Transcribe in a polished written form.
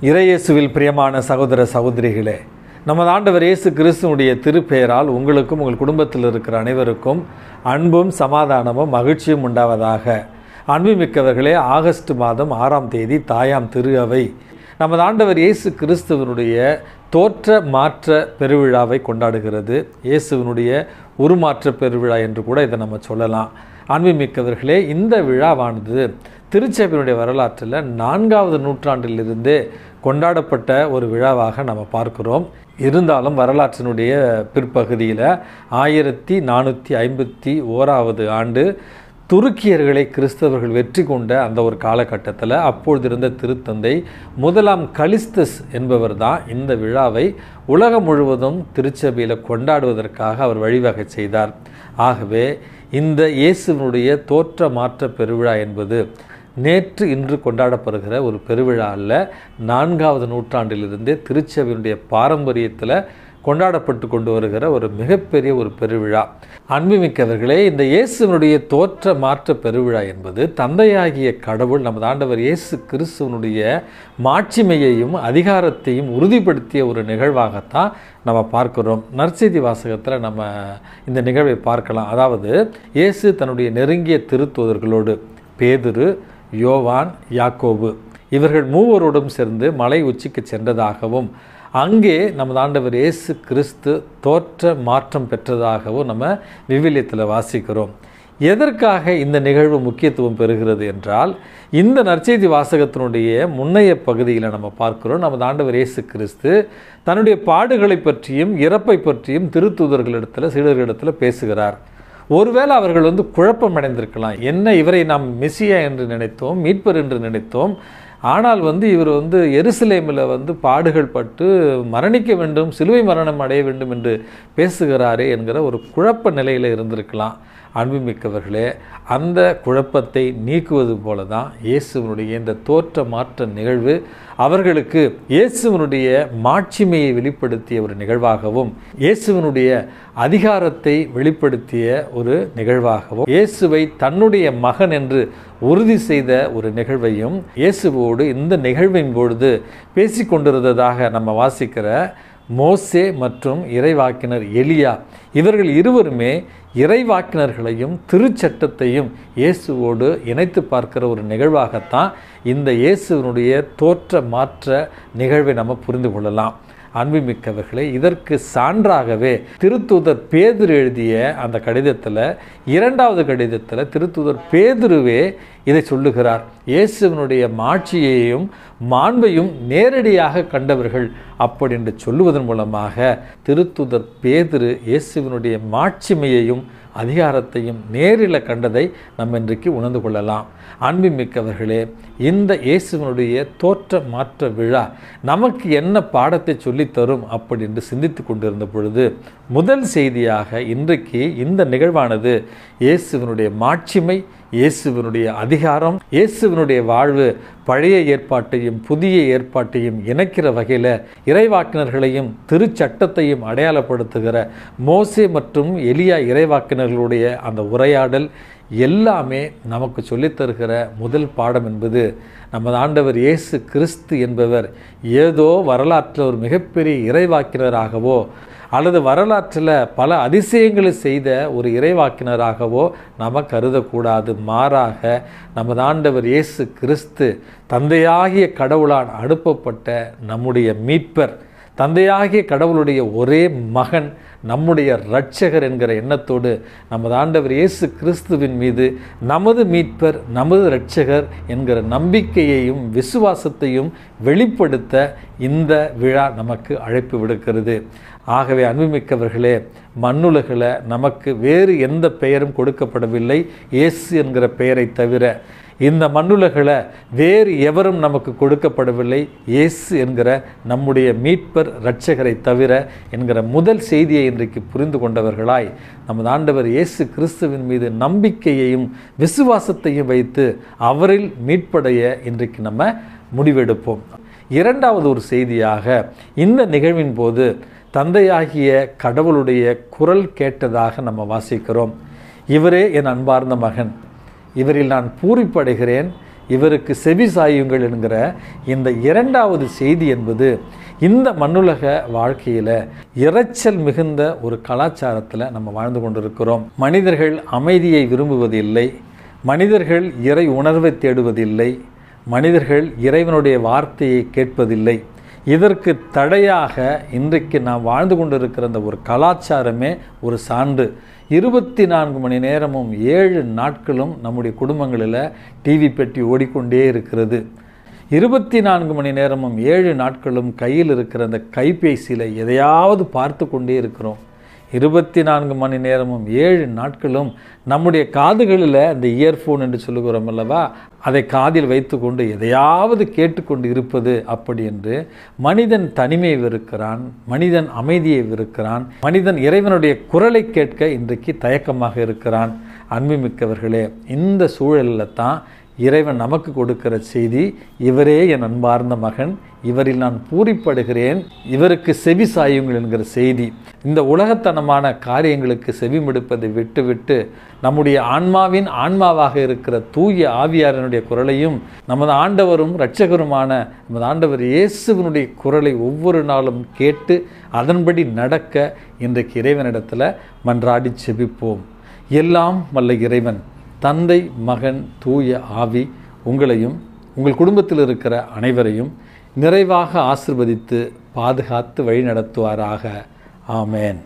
இறையேசுவில் பிரியமான சகோதர சகோதரிகளே, நமது ஆண்டவர் இயேசு கிறிஸ்துவுடைய திருப்பெயரால் உங்களுக்கும் உங்கள் குடும்பத்தில் இருக்கிற அனைவருக்கும் அன்பும் சமாதானமும் மகிழ்ச்சியும் உண்டாவதாக. அன்புமிக்கவர்களே, ஆகஸ்ட் மாதம் 6ஆம் தேதி தாயாம் திரு அவை நமது ஆண்டவர் இயேசு கிறிஸ்துவனுடைய தோற்ற மாற்ற பெருவிழாவை கொண்டாடுகிறது. இயேசுவனுடைய உருமாற்ற பெருவிழா என்று கூட இதை நம்ம சொல்லலாம். அன்புமிக்கவர்களே, இந்த விழாவானது திருச்சபையினுடைய வரலாற்றில் 4வது நூற்றாண்டிலிருந்தே கொண்டாடப்பட்ட ஒரு விழாவாக நம்ம பார்க்கிறோம். இருந்தாலும் வரலாற்றினுடைய பிற்பகுதியில் 1451வது ஆண்டு துருக்கியர்களை கிறிஸ்தவர்கள் வெற்றி கொண்ட அந்த ஒரு காலகட்டத்தில் அப்பொழுது இருந்த திருத்தந்தை முதலாம் கலிஸ்தஸ் என்பவர் தான் இந்த விழாவை உலகம் முழுவதும் திருச்சபையில் கொண்டாடுவதற்காக அவர் வழிவகை செய்தார். ஆகவே இந்த இயேசுவினுடைய தோற்ற மாற்ற பெருவிழா என்பது நேற்று இன்று கொண்டாடப்படுகிற ஒரு பெருவிழா அல்ல. 4வது நூற்றாண்டிலிருந்தே திருச்சபையினுடைய பாரம்பரியத்தில் கொண்டாடப்பட்டு கொண்டு வருகிற ஒரு மிகப்பெரிய ஒரு பெருவிழா. அன்புமிக்கவர்களே, இந்த இயேசுவினுடைய தோற்ற மாற்ற பெருவிழா என்பது தந்தையாகிய கடவுள் நமது ஆண்டவர் இயேசு கிறிஸ்துவனுடைய மாட்சிமையையும் அதிகாரத்தையும் உறுதிப்படுத்திய ஒரு நிகழ்வாகத்தான் நம்ம பார்க்கிறோம். நற்செய்தி வாசகத்தில் நம்ம இந்த நிகழ்வை பார்க்கலாம். அதாவது இயேசு தன்னுடைய நெருங்கிய திருத்தூதர்களோடு பேதுரு, யோவான், யாக்கோபு இவர்கள் மூவரோடும் சேர்ந்து மலை உச்சிக்கு சென்றதாகவும் அங்கே நமது ஆண்டவர் இயேசு கிறிஸ்து தோற்ற மாற்றம் பெற்றதாகவும் நம்ம விவிலியத்தில் வாசிக்கிறோம். எதற்காக இந்த நிகழ்வு முக்கியத்துவம் பெறுகிறது என்றால், இந்த நற்செய்தி வாசகத்தினுடைய முன்னைய பகுதியில் நம்ம பார்க்கிறோம். நமது ஆண்டவர் இயேசு கிறிஸ்து தன்னுடைய பாடுகளை பற்றியும் இறப்பை பற்றியும் திருத்தூதர்களிடத்தில் சீடர்களிடத்தில் பேசுகிறார். ஒருவேளை அவர்கள் குழப்பம் அடைந்திருக்கலாம். என்ன, இவரை நாம் மெசியா என்று நினைத்தோம், மீட்பர் என்று நினைத்தோம். ஆனால் இவர் எருசலேமில் பாடுகள் பட்டு மரணிக்க வேண்டும், சிலுவை மரணம் அடைய வேண்டும் என்று பேசுகிறாரே என்கிற ஒரு குழப்ப நிலையில் இருந்திருக்கலாம். அன்புமிக்கவர்களே, அந்த குழப்பத்தை நீக்குவது போல தான் இயேசுவனுடைய இந்த தோற்ற மாற்ற நிகழ்வு அவர்களுக்கு இயேசுவனுடைய மாட்சிமையை வெளிப்படுத்திய ஒரு நிகழ்வாகவும் இயேசுவனுடைய அதிகாரத்தை வெளிப்படுத்திய ஒரு நிகழ்வாகவும் இயேசுவை தன்னுடைய மகன் என்று உறுதி செய்த ஒரு நிகழ்வையும் இயேசுவோடு இந்த நிகழ்வின் பொழுது பேசிக்கொண்டிருந்ததாக நம்ம வாசிக்கிற மோசே மற்றும் இறைவாக்கினர் எலியா இவர்கள் இருவருமே இறைவாக்கினர்களையும் திருச்சட்டத்தையும் இயேசுவோடு இணைத்து பார்க்கிற ஒரு நிகழ்வாகத்தான் இந்த இயேசுவினுடைய தோற்ற மாற்ற நிகழ்வை நம்ம புரிந்து கொள்ளலாம். அன்புமிக்கவர்களே, இதற்கு சான்றாகவே திருத்தூதர் பேதுரு எழுதிய அந்த கடிதத்தில் 2வது கடிதத்தில் திருத்தூதர் பேதுருவே இதை சொல்லுகிறார். இயேசுவினுடைய மாட்சியையும் மாண்பையும் நேரடியாக கண்டவர்கள் அப்படி என்று சொல்லுவதன் மூலமாக திருத்தூதர் பேதுரு இயேசுவினுடைய மாட்சிமையையும் அதிகாரத்தையும் நேரில் கண்டதை நம்ம இன்றைக்கு உணர்ந்து கொள்ளலாம். அன்புமிக்கவர்களே, இந்த இயேசுவினுடைய தோற்ற மாற்ற விழா நமக்கு என்ன பாடத்தை சொல்லித்தரும் அப்படி என்று சிந்தித்து கொண்டிருந்த பொழுது முதல் செய்தியாக இன்றைக்கு இந்த நிகழ்வானது இயேசுவினுடைய மாட்சிமை, இயேசுவினுடைய அதிகாரம், இயேசுவினுடைய வாழ்வு பழைய ஏற்பாட்டையும் புதிய ஏற்பாட்டையும் இணைக்கிற வகையில் இறைவாக்கினர்களையும் திருச்சட்டத்தையும் அடையாளப்படுத்துகிற மோசே மற்றும் எலியா இறைவாக்கினர்களுடைய அந்த உரையாடல் எல்லாமே நமக்கு சொல்லித்தருகிற முதல் பாடம் என்பது நமது ஆண்டவர் இயேசு கிறிஸ்து என்பவர் ஏதோ வரலாற்றில் ஒரு மிகப்பெரிய இறைவாக்கினராகவோ அல்லது வரலாற்றில் பல அதிசயங்களை செய்த ஒரு இறைவாக்கினராகவோ நாம் கருதக்கூடாது. மாறாக நமது ஆண்டவர் இயேசு கிறிஸ்து தந்தையாகிய கடவுளால் அனுப்பப்பட்ட நம்முடைய மீட்பர், தந்தையாகிய கடவுளுடைய ஒரே மகன், நம்முடைய இரட்சகர் என்கிற எண்ணத்தோடு நமது ஆண்டவர் இயேசு கிறிஸ்துவின் மீது நமது மீட்பர், நமது இரட்சகர் என்கிற நம்பிக்கையையும் விசுவாசத்தையும் வெளிப்படுத்த இந்த விழா நமக்கு அழைப்பு விடுக்கிறது. ஆகவே அன்புமிக்கவர்களே, மண்ணுலகில் நமக்கு வேறு எந்த பெயரும் கொடுக்கப்படவில்லை இயேசு என்கிற பெயரை தவிர. இந்த மண்ணுலகில் வேறு எவரும் நமக்கு கொடுக்கப்படவில்லை இயேசு என்கிற நம்முடைய மீட்பர் இரட்சகரை தவிர என்கிற முதல் செய்தியை இன்றைக்கு புரிந்து கொண்டவர்களாய் நமது ஆண்டவர் இயேசு கிறிஸ்துவின் மீது நம்பிக்கையையும் விசுவாசத்தையும் வைத்து அவரில் மீட்படைய இன்றைக்கு நம்ம முடிவெடுப்போம். 2வது ஒரு செய்தியாக இந்த நிகழ்வின் போது தந்தையாகிய கடவுளுடைய குரல் கேட்டதாக நம்ம வாசிக்கிறோம். இவரே என் அன்பார்ந்த மகன், இவரில் நான் பூரிப்படைகிறேன், இவருக்கு செவி சாயுங்கள் என்கிற இந்த இரண்டாவது செய்தி என்பது இந்த மண்ணுலக வாழ்க்கையில் இரைச்சல் மிகுந்த ஒரு கலாச்சாரத்தில் நம்ம வாழ்ந்து கொண்டிருக்கிறோம். மனிதர்கள் அமைதியை விரும்புவதில்லை, மனிதர்கள் இறை உணர்வை தேடுவதில்லை, மனிதர்கள் இறைவனுடைய வார்த்தையை கேட்பதில்லை. இதற்கு தடையாக இன்றைக்கு நாம் வாழ்ந்து கொண்டிருக்கிற அந்த ஒரு கலாச்சாரமே ஒரு சான்று. 24 மணி நேரமும் 7 நாட்களும் நம்முடைய குடும்பங்களில் டிவி பெட்டி ஓடிக்கொண்டே இருக்கிறது. 24 மணி நேரமும் 7 நாட்களும் கையில் இருக்கிற அந்த கைபேசியில் எதையாவது பார்த்து கொண்டே இருக்கிறோம். 24 மணி நேரமும் 7 நாட்களும் நம்முடைய காதுகளில் அந்த இயர்ஃபோன் என்று சொல்லுகிறோம் அல்லவா, அதை காதில் வைத்து கொண்டு எதையாவது கேட்டுக்கொண்டு இருப்பது. அப்படி என்று மனிதன் தனிமையை வெறுக்கிறான், மனிதன் அமைதியை வெறுக்கிறான், மனிதன் இறைவனுடைய குரலை கேட்க இன்றைக்கு தயக்கமாக இருக்கிறான். அன்புமிக்கவர்களே, இந்த சூழலில் தான் இறைவன் நமக்கு கொடுக்கிற செய்தி, இவரே என் அன்பார்ந்த மகன், இவரில் நான் பூரிப்படுகிறேன், இவருக்கு செவி சாயுங்கள் என்கிற செய்தி. இந்த உலகத்தனமான காரியங்களுக்கு செவிமெடுப்பதை விட்டுவிட்டு நம்முடைய ஆன்மாவின் ஆன்மாவாக இருக்கிற தூய ஆவியாரனுடைய குரலையும் நமது ஆண்டவரும் இரட்சகருமான நமது ஆண்டவர் இயேசுவினுடைய குரலை ஒவ்வொரு நாளும் கேட்டு அதன்படி நடக்க இன்றைக்கு இறைவனிடத்தில் மன்றாடி செபிப்போம். எல்லாம் வல்ல இறைவன் தந்தை, மகன், தூய ஆவி உங்களையும் உங்கள் குடும்பத்தில் இருக்கிற அனைவரையும் நிறைவாக ஆசீர்வதித்து பாதுகாத்து வழி நடத்துவாராக. ஆமேன்.